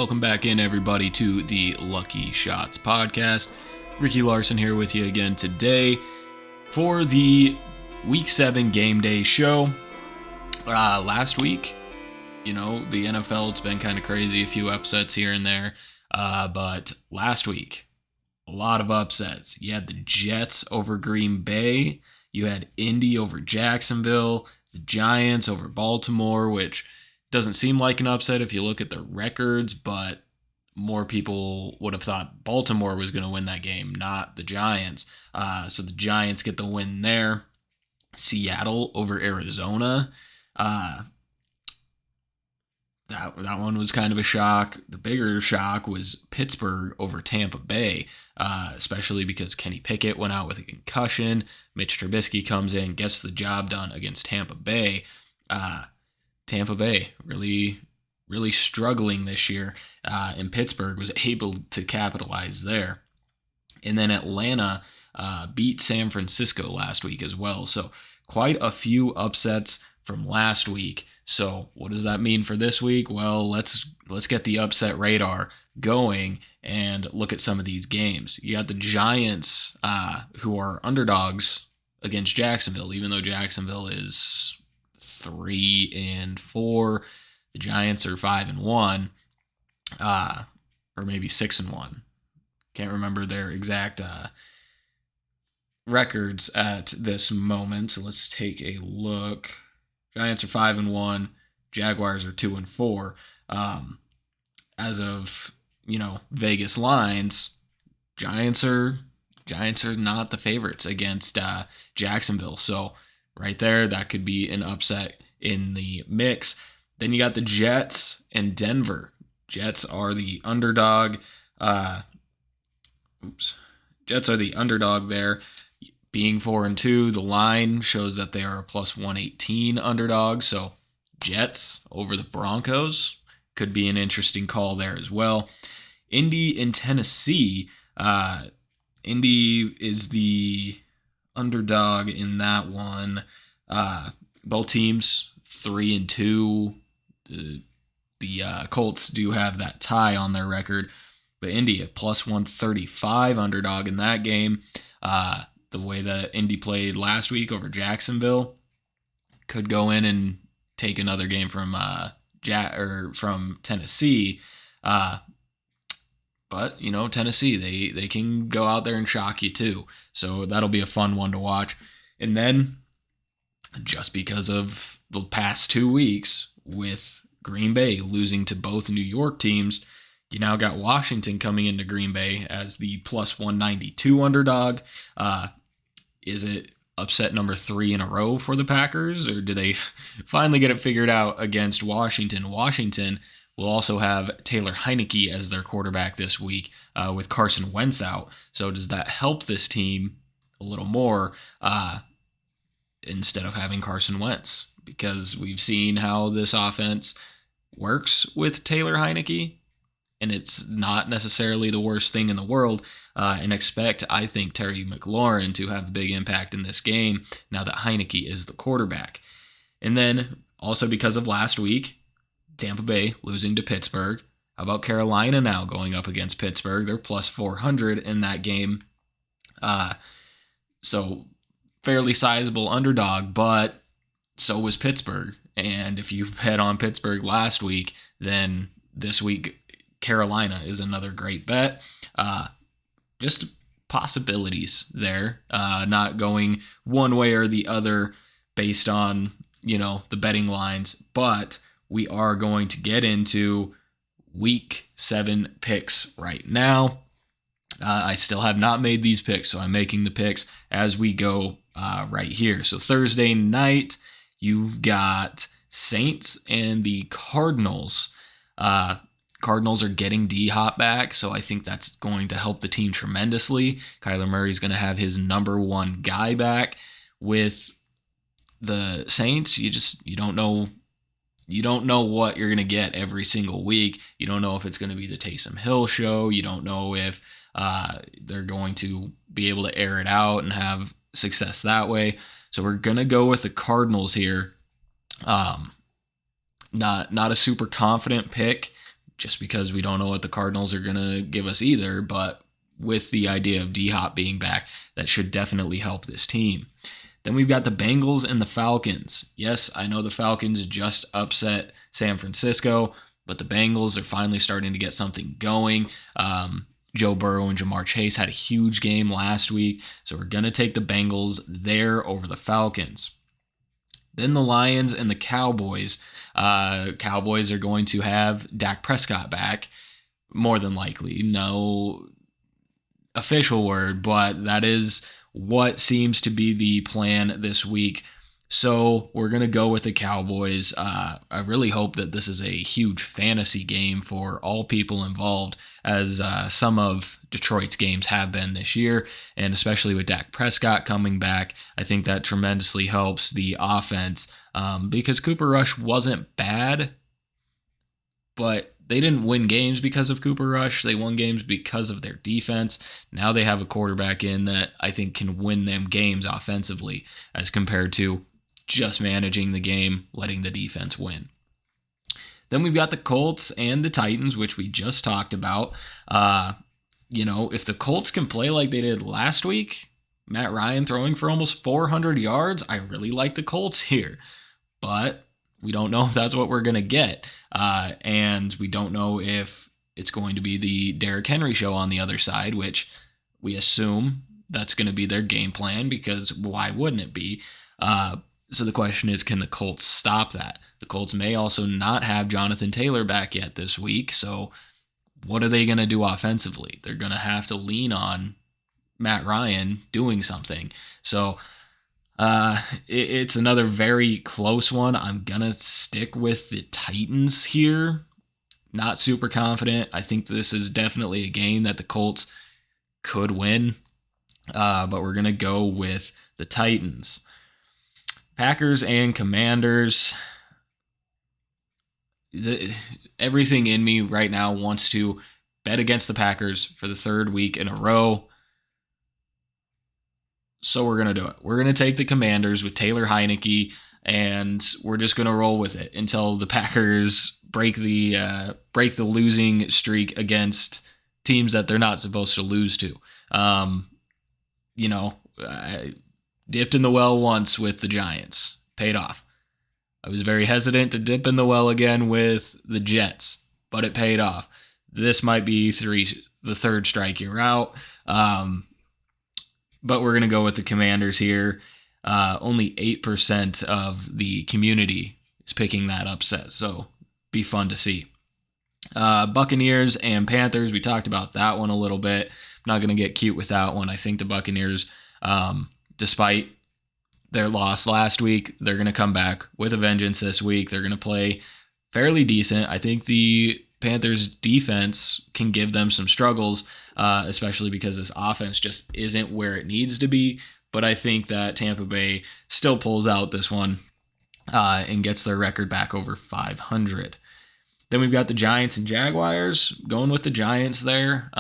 Welcome back in, everybody, to the Lucky Shots podcast. Ricky Larson here with you again today for the Week 7 Game Day show. Last week, the NFL, it's been kind of crazy, a few upsets here and there. But last week, a lot of upsets. You had the Jets over Green Bay. You had Indy over Jacksonville. The Giants over Baltimore, which doesn't seem like an upset if you look at the records, but more people would have thought Baltimore was going to win that game, not the Giants. So the Giants get the win there. Seattle over Arizona. That one was kind of a shock. The bigger shock was Pittsburgh over Tampa Bay, especially because Kenny Pickett went out with a concussion. Mitch Trubisky comes in, gets the job done against Tampa Bay. Tampa Bay really struggling this year, and Pittsburgh was able to capitalize there. And then Atlanta beat San Francisco last week as well. So quite a few upsets from last week. So what does that mean for this week? Well, let's get the upset radar going and look at some of these games. You got the Giants, who are underdogs against Jacksonville, even though Jacksonville is 3-4. The Giants are 5-1, or maybe 6-1. Can't remember their exact records at this moment. So let's take a look. Giants are 5-1. Jaguars are 2-4. As of Vegas lines, Giants are not the favorites against Jacksonville. So right there, that could be an upset in the mix. Then you got the Jets and Denver. Jets are the underdog. Jets are the underdog there. Being 4-2, the line shows that they are a plus 118 underdog. So Jets over the Broncos could be an interesting call there as well. Indy and Tennessee. Indy is the underdog in that one. Both teams 3-2. The Colts do have that tie on their record, but Indy a plus 135 underdog in that game. The way that Indy played last week over Jacksonville could go in and take another game from from Tennessee. But Tennessee, they can go out there and shock you too. So that'll be a fun one to watch. And then, just because of the past 2 weeks with Green Bay losing to both New York teams, you now got Washington coming into Green Bay as the plus 192 underdog. Is it upset number 3 in a row for the Packers, or do they finally get it figured out against Washington? Washington will also have Taylor Heineke as their quarterback this week with Carson Wentz out. So does that help this team a little more instead of having Carson Wentz? Because we've seen how this offense works with Taylor Heineke, and it's not necessarily the worst thing in the world. And expect, I think, Terry McLaurin to have a big impact in this game now that Heineke is the quarterback. And then also because of last week, Tampa Bay losing to Pittsburgh. How about Carolina now going up against Pittsburgh? They're plus 400 in that game. So fairly sizable underdog, but so was Pittsburgh. And if you bet on Pittsburgh last week, then this week Carolina is another great bet. Just possibilities there, not going one way or the other based on, the betting lines, but we are going to get into Week 7 picks right now. I still have not made these picks, so I'm making the picks as we go right here. So Thursday night, you've got Saints and the Cardinals. Cardinals are getting D-Hop back, so I think that's going to help the team tremendously. Kyler Murray's going to have his number one guy back. With the Saints, you don't know what you're going to get every single week. You don't know if it's going to be the Taysom Hill show. You don't know if they're going to be able to air it out and have success that way. So we're going to go with the Cardinals here. Not a super confident pick, just because we don't know what the Cardinals are going to give us either. But with the idea of D-Hop being back, that should definitely help this team. Then we've got the Bengals and the Falcons. Yes, I know the Falcons just upset San Francisco, but the Bengals are finally starting to get something going. Joe Burrow and Jamar Chase had a huge game last week, so we're going to take the Bengals there over the Falcons. Then the Lions and the Cowboys. Cowboys are going to have Dak Prescott back, more than likely. No official word, but that is what seems to be the plan this week. So we're going to go with the Cowboys. I really hope that this is a huge fantasy game for all people involved, as some of Detroit's games have been this year, and especially with Dak Prescott coming back, I think that tremendously helps the offense because Cooper Rush wasn't bad, but they didn't win games because of Cooper Rush. They won games because of their defense. Now they have a quarterback in that I think can win them games offensively as compared to just managing the game, letting the defense win. Then we've got the Colts and the Titans, which we just talked about. If the Colts can play like they did last week, Matt Ryan throwing for almost 400 yards, I really like the Colts here. But we don't know if that's what we're going to get. And we don't know if it's going to be the Derrick Henry show on the other side, which we assume that's going to be their game plan, because why wouldn't it be? So the question is, can the Colts stop that? The Colts may also not have Jonathan Taylor back yet this week. So what are they going to do offensively? They're going to have to lean on Matt Ryan doing something. So it's another very close one. I'm going to stick with the Titans here. Not super confident. I think this is definitely a game that the Colts could win. But we're going to go with the Titans. Packers and Commanders. Everything in me right now wants to bet against the Packers for the third week in a row. So we're going to do it. We're going to take the Commanders with Taylor Heineke, and we're just going to roll with it until the Packers break the losing streak against teams that they're not supposed to lose to. I dipped in the well once with the Giants. Paid off. I was very hesitant to dip in the well again with the Jets, but it paid off. This might be the third strike you're out. But we're going to go with the Commanders here. Only 8% of the community is picking that upset, so be fun to see. Buccaneers and Panthers, we talked about that one a little bit. I'm not going to get cute with that one. I think the Buccaneers, despite their loss last week, they're going to come back with a vengeance this week. They're going to play fairly decent. I think the Panthers defense can give them some struggles, especially because this offense just isn't where it needs to be. But I think that Tampa Bay still pulls out this one and gets their record back over 500. Then we've got the Giants and Jaguars. Going with the Giants there.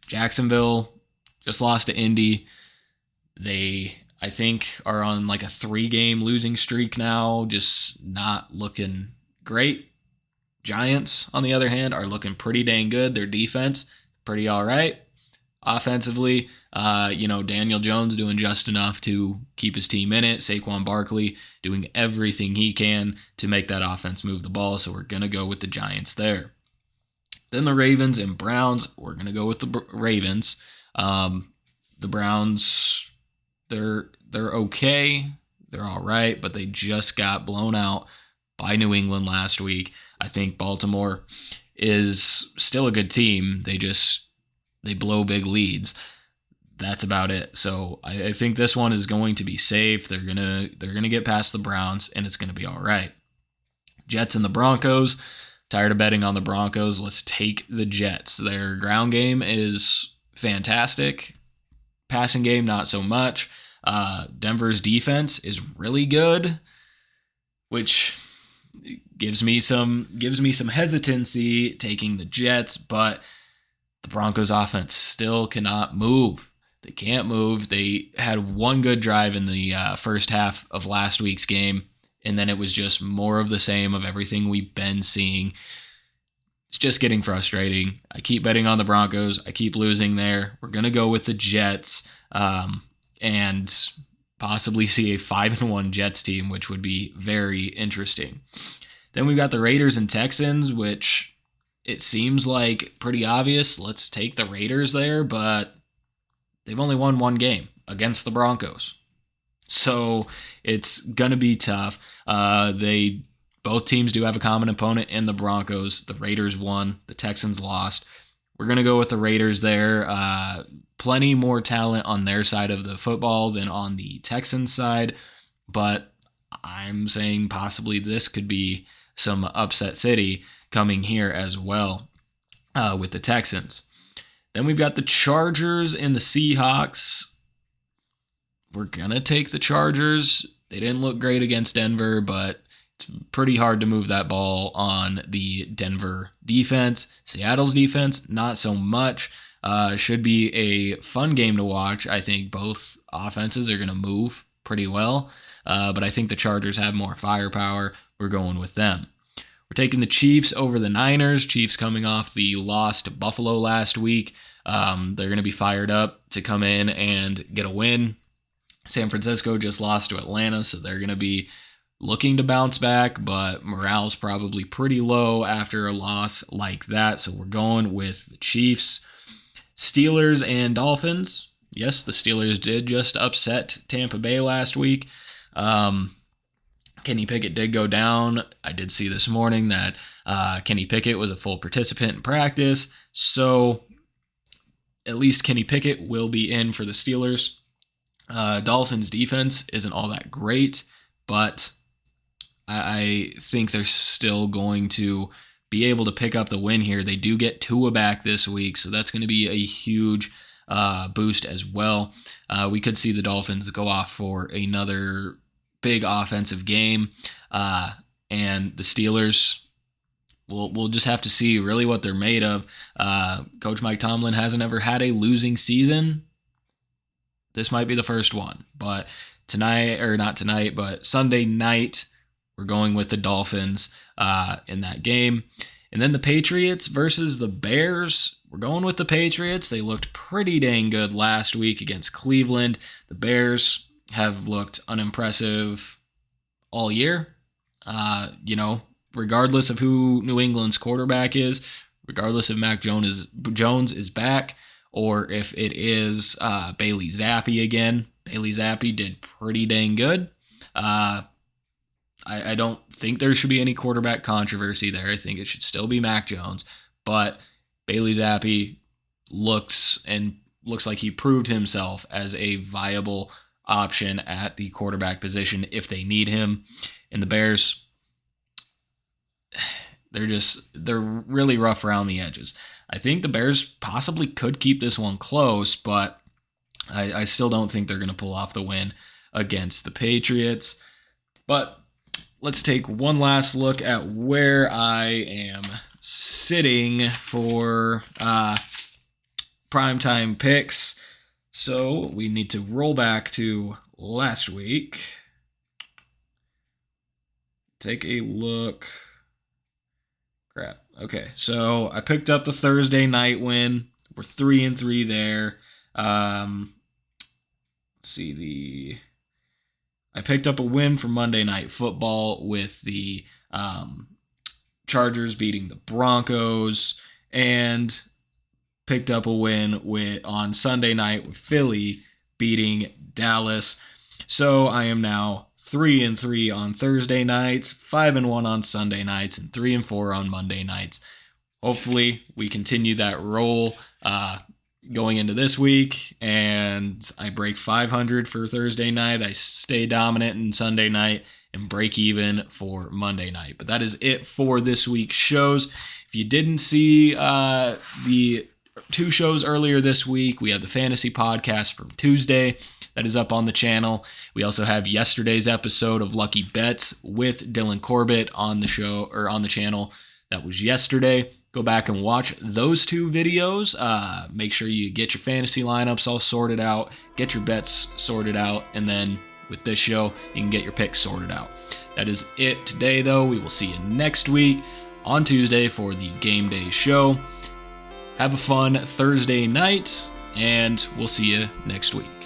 Jacksonville just lost to Indy. They, I think, are on like a 3-game losing streak now, just not looking great. Giants, on the other hand, are looking pretty dang good. Their defense, pretty all right. Offensively, Daniel Jones doing just enough to keep his team in it. Saquon Barkley doing everything he can to make that offense move the ball. So we're going to go with the Giants there. Then the Ravens and Browns, we're going to go with the Ravens. The Browns, they're okay. They're all right, but they just got blown out by New England last week. I think Baltimore is still a good team. They blow big leads. That's about it. So I think this one is going to be safe. They're gonna get past the Browns, and it's gonna be all right. Jets and the Broncos. Tired of betting on the Broncos. Let's take the Jets. Their ground game is fantastic. Passing game, not so much. Denver's defense is really good, which gives me some hesitancy taking the Jets, but the Broncos offense still cannot move. They can't move. They had one good drive in the first half of last week's game, and then it was just more of the same of everything we've been seeing. It's just getting frustrating. I keep betting on the Broncos. I keep losing there. We're going to go with the Jets and possibly see a 5-1 Jets team, which would be very interesting. Then we've got the Raiders and Texans, which it seems like pretty obvious. Let's take the Raiders there, but they've only won one game against the Broncos. So it's going to be tough. Both teams do have a common opponent in the Broncos. The Raiders won. The Texans lost. We're going to go with the Raiders there. Plenty more talent on their side of the football than on the Texans side. But I'm saying possibly this could be some upset city coming here as well with the Texans. Then we've got the Chargers and the Seahawks. We're going to take the Chargers. They didn't look great against Denver, but it's pretty hard to move that ball on the Denver defense. Seattle's defense, not so much. Should be a fun game to watch. I think both offenses are going to move pretty well, but I think the Chargers have more firepower. We're going with them. We're taking the Chiefs over the Niners. Chiefs coming off the loss to Buffalo last week. They're going to be fired up to come in and get a win. San Francisco just lost to Atlanta, so they're going to be looking to bounce back, but morale's probably pretty low after a loss like that, so we're going with the Chiefs. Steelers and Dolphins. Yes, the Steelers did just upset Tampa Bay last week. Kenny Pickett did go down. I did see this morning that Kenny Pickett was a full participant in practice, so at least Kenny Pickett will be in for the Steelers. Dolphins defense isn't all that great, but I think they're still going to be able to pick up the win here. They do get Tua back this week, so that's going to be a huge boost as well. We could see the Dolphins go off for another big offensive game, and the Steelers, we'll just have to see really what they're made of. Coach Mike Tomlin hasn't ever had a losing season. This might be the first one, but Sunday night, we're going with the Dolphins in that game. And then the Patriots versus the Bears. We're going with the Patriots. They looked pretty dang good last week against Cleveland. The Bears have looked unimpressive all year. Regardless of who New England's quarterback is, regardless if Mac Jones is back, or if it is Bailey Zappi again. Bailey Zappi did pretty dang good. I don't think there should be any quarterback controversy there. I think it should still be Mac Jones. But Bailey Zappi looks like he proved himself as a viable option at the quarterback position if they need him. And the Bears, they're really rough around the edges. I think the Bears possibly could keep this one close, but I still don't think they're going to pull off the win against the Patriots. But let's take one last look at where I am sitting for primetime picks. So we need to roll back to last week. Take a look. Crap. Okay, so I picked up the Thursday night win. We're 3-3 there. Let's see, I picked up a win for Monday Night Football with the Chargers beating the Broncos, and picked up a win on Sunday night with Philly beating Dallas. So I am now 3-3 on Thursday nights, 5-1 on Sunday nights, and 3-4 on Monday nights. Hopefully, we continue that roll going into this week, and I break 500 for Thursday night. I stay dominant in Sunday night and break even for Monday night. But that is it for this week's shows. If you didn't see the 2 shows earlier this week, we have the fantasy podcast from Tuesday. That is up on the channel. We also have yesterday's episode of Lucky Bets with Dylan Corbett on the show, or on the channel. That was yesterday. Go back and watch those 2 videos. Make sure you get your fantasy lineups all sorted out, get your bets sorted out, and then with this show, you can get your picks sorted out. That is it today, though. We will see you next week on Tuesday for the Game Day show. Have a fun Thursday night, and we'll see you next week.